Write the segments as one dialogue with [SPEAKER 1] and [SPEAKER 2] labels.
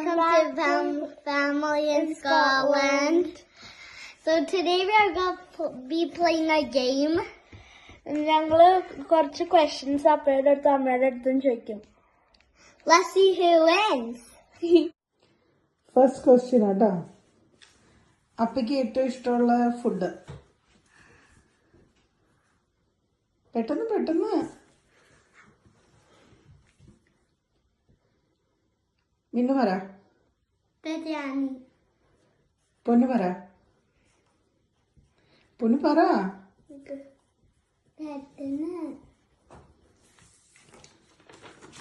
[SPEAKER 1] welcome to Family in Scotland. So today we are going to be playing a game.
[SPEAKER 2] ഞങ്ങള് കുറച്ച് questions അപ്പയുടെ അടുത്തും അമ്മയുടെ അടുത്തും ചോദിക്കും.
[SPEAKER 1] Let's see who wins.
[SPEAKER 3] First question ആട്ടാ. അപ്പയ്ക്ക് ഏറ്റവും ഇഷ്ടമുള്ള ഫുഡ്? പെട്ടെന്ന് മിന്നു പറ.
[SPEAKER 1] Biryani.
[SPEAKER 3] പൊന്നു പറ.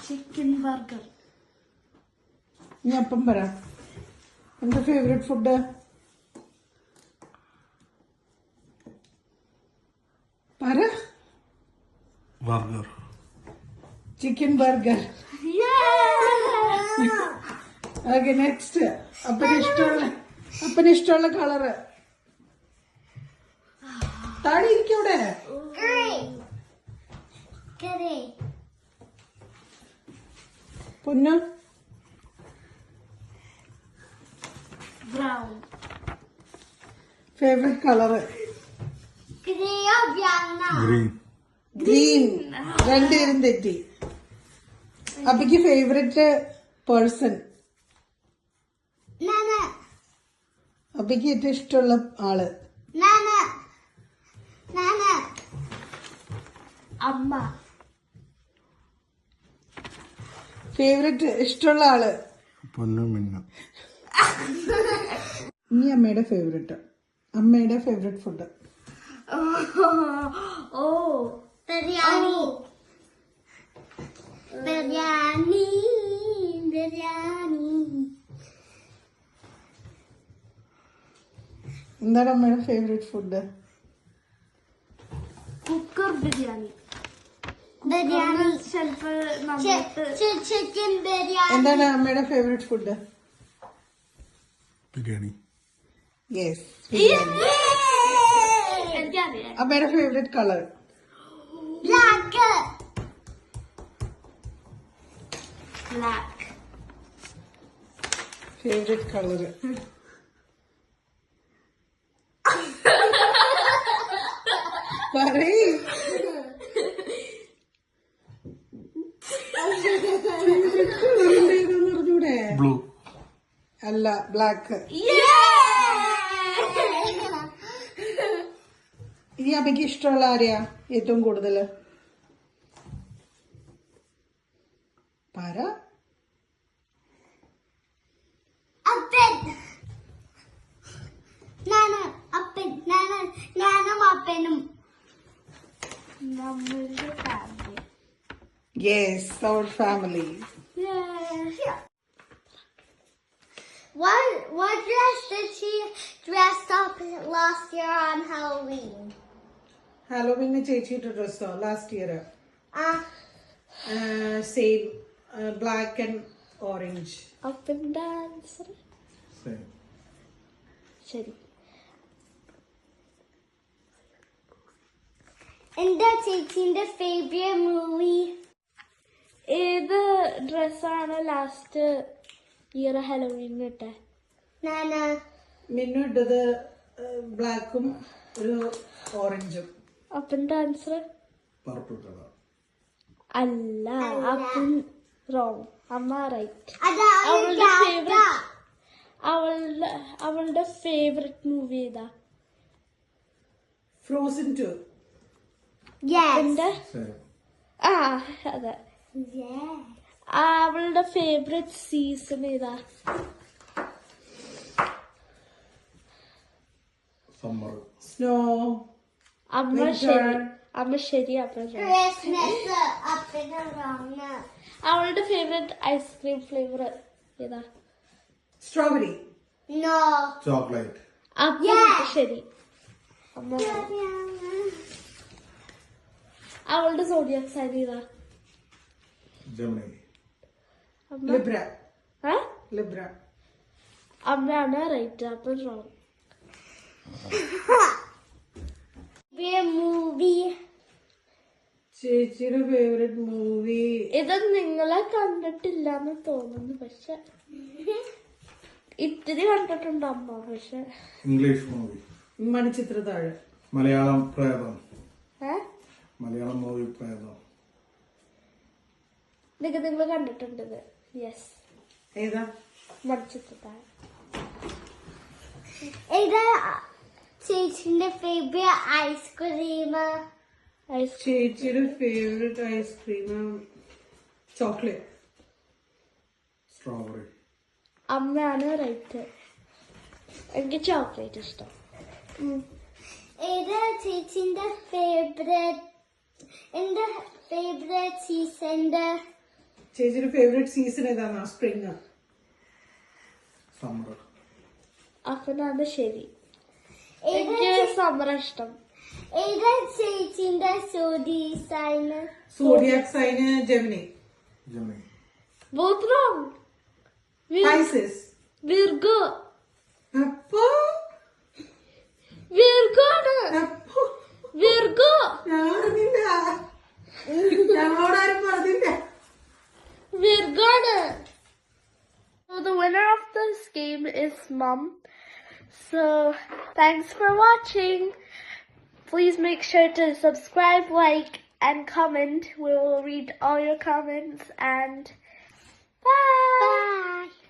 [SPEAKER 2] Chicken burger.
[SPEAKER 3] നീ അപ്പം പറ. എന്താ ഫേവറേറ്റ് ഫുഡ്? പറ.
[SPEAKER 4] Burger.
[SPEAKER 3] Chicken burger. Okay, next. അപ്പന് ഇഷ്ടമുള്ള കളറ്? താടി ഇരിക്കൂടെ?
[SPEAKER 1] Grey.
[SPEAKER 3] പൊന്നു?
[SPEAKER 2] Brown.
[SPEAKER 3] Favourite colour?
[SPEAKER 1] Grey or brown?
[SPEAKER 3] Green. രണ്ടുപേരും തെറ്റി. അപ്പയ്ക്ക് ഫേവറേറ്റ് പേഴ്സൺ?
[SPEAKER 1] Nana.
[SPEAKER 3] അപ്പയ്ക്ക് ഏറ്റവും ഇഷ്ടമുള്ള ആള്?
[SPEAKER 1] Nana.
[SPEAKER 2] അമ്മ.
[SPEAKER 3] ഫേവറേറ്റ് ഇഷ്ടമുള്ള ആള്?
[SPEAKER 4] പൊന്നു മിന്നു.
[SPEAKER 3] നീ അമ്മയുടെ ഫേവറേറ്റ് ഫുഡ്?
[SPEAKER 1] Biryani. Biryani.
[SPEAKER 3] എന്താണ് അമ്മയുടെ favourite food?
[SPEAKER 2] Cooker biryani.
[SPEAKER 1] Biryani.
[SPEAKER 2] ചിലപ്പോ
[SPEAKER 1] Chicken biryani.
[SPEAKER 3] എന്താണ് അമ്മയുടെ ഫേവറേറ്റ് ഫുഡ്?
[SPEAKER 4] ബിരിയാണി.
[SPEAKER 3] യെസ്.
[SPEAKER 2] എനിക്കറിയാം.
[SPEAKER 3] അമ്മയുടെ favourite colour?
[SPEAKER 1] Black.
[SPEAKER 2] Black.
[SPEAKER 3] Favourite colour? പറയ്. പറഞ്ഞൂടെ?
[SPEAKER 4] ബ്ലൂ.
[SPEAKER 3] അല്ല, ബ്ലാക്ക്. ഈ അമ്മയ്ക്ക് ഇഷ്ടമുള്ള ആരെയാ ഏറ്റവും കൂടുതൽ? പറ.
[SPEAKER 1] Appin. Nana. Appin. Nana. Appinum.
[SPEAKER 2] നമ്മളുടെ ഫാമിലി.
[SPEAKER 3] യെസ്, അവർ family.
[SPEAKER 1] What dress did she dress up last year on Halloween?
[SPEAKER 3] Halloween ചേച്ചിയുടെ ഡ്രസ്സോ? Last year
[SPEAKER 1] Uh,
[SPEAKER 3] same, black and orange.
[SPEAKER 2] അപ്പൻ്റെ ആൻസർ ശരി.
[SPEAKER 1] എന്താ ചേച്ചിന്റെ ഫേവറേറ്റ് മൂവി?
[SPEAKER 2] ഏത് ഡ്രസ്സാണ് ലാസ്റ്റ് ഇയർ ഹലോവീന് ഇട്ടെ?
[SPEAKER 1] Nana.
[SPEAKER 3] മിന്നു ഇട്ടത് ബ്ലാക്കും ഒരു ഓറഞ്ചും.
[SPEAKER 2] അപ്പൻ്റെ ആൻസർ
[SPEAKER 4] പർപ്പിൾ കളർ.
[SPEAKER 2] അല്ല, അപ്പൻ റോങ്, അമ്മ റൈറ്റ്.
[SPEAKER 1] Ada
[SPEAKER 2] അവളുടെ ഫേവറേറ്റ് അവളുടെ ഫേവറേറ്റ് മൂവി ഏതാ?
[SPEAKER 3] ഫ്രോസൺ 2.
[SPEAKER 1] Yes.
[SPEAKER 2] എന്റെ അതെ.
[SPEAKER 1] Yeah.
[SPEAKER 2] അവളുടെ ഫേവറേറ്റ് സീസൺ ഏതാ?
[SPEAKER 4] സമ്മർ.
[SPEAKER 3] സ്നോ.
[SPEAKER 2] അമ്മ ശരി. അപ്പൻ wrong.
[SPEAKER 1] Christmas up and around.
[SPEAKER 2] അവളുടെ ഫേവറേറ്റ് ഐസ്ക്രീം ഫ്ലേവർ ഏതാ?
[SPEAKER 3] സ്ട്രോബെറി.
[SPEAKER 1] No.
[SPEAKER 4] ചോക്ലേറ്റ്.
[SPEAKER 2] അപ്പൻ ശരി. അമ്മ അവളുടെ സോഡിയം സൈൻ ഏതാ?
[SPEAKER 4] ജെമിനി.
[SPEAKER 2] അമ്മ
[SPEAKER 3] ലിബ്ര.
[SPEAKER 2] അമ്മയാണ് റൈറ്റ്, അപ്പൻ റോങ്.
[SPEAKER 1] Favorite movie?
[SPEAKER 3] ചേച്ചിയുടെ ഫേവറേറ്റ് മൂവി
[SPEAKER 2] ഇത് നിങ്ങളെ കണ്ടിട്ടില്ലാന്ന് തോന്നുന്നു, പക്ഷെ ഇത്തിരി കണ്ടിട്ടുണ്ട് അമ്മ. പക്ഷെ
[SPEAKER 4] ഇംഗ്ലീഷ് മൂവി.
[SPEAKER 3] മണിച്ചിത്രത്താഴ്.
[SPEAKER 4] മലയാളം പ്രേതം.
[SPEAKER 2] ഏ
[SPEAKER 4] മലയാളം മൂവി പ്രേതം.
[SPEAKER 2] നിങ്ങൾ കണ്ടിട്ടുണ്ട്. യെസ്,
[SPEAKER 3] ഏതാ?
[SPEAKER 2] മടിച്ചിട്ടാണ്.
[SPEAKER 1] ഏതാ ചേച്ചിന്റെ ഫേവറേറ്റ് ഐസ്ക്രീം?
[SPEAKER 3] ചേച്ചിയുടെ ഫേവറേറ്റ് ഐസ്ക്രീം ചോക്ലേറ്റ്.
[SPEAKER 4] സ്ട്രോബെറി.
[SPEAKER 2] അമ്മയാണ് റൈറ്റ്. എനിക്ക് ചോക്ലേറ്റ് ഇഷ്ടം.
[SPEAKER 1] ഏതാ ചേച്ചിന്റെ ഫേവറേറ്റ്? എന്റെ ഫേവറേറ്റ് സീസണിന്റെ
[SPEAKER 3] ചേച്ചിയുടെ ഫേവറേറ്റ് സീസൺ ഏതാണോ? സ്പ്രിങ്.
[SPEAKER 4] സമ്മർ.
[SPEAKER 2] അപ്പനാണ് ശരി.
[SPEAKER 1] ഏതാ
[SPEAKER 2] എനിക്ക് സമ്മർ ഇഷ്ടം.
[SPEAKER 1] ഏതാ ചേച്ചിന്റെ zodiac sign?
[SPEAKER 3] Zodiac sign Gemini.
[SPEAKER 4] Gemini.
[SPEAKER 2] Both wrong.
[SPEAKER 3] Pisces.
[SPEAKER 2] Virgo.
[SPEAKER 3] അപ്പോ
[SPEAKER 2] Virgo ആണ്.
[SPEAKER 3] അപ്പോ
[SPEAKER 2] Virgo.
[SPEAKER 3] ഞാൻ പറഞ്ഞില്ല, ഞങ്ങളോടാരും പറഞ്ഞില്ല.
[SPEAKER 2] Virgo ആണ്. So the winner of this game is Mum. So thanks for watching. Please make sure to subscribe, like, and comment. We will read all your comments, and bye.
[SPEAKER 1] Bye.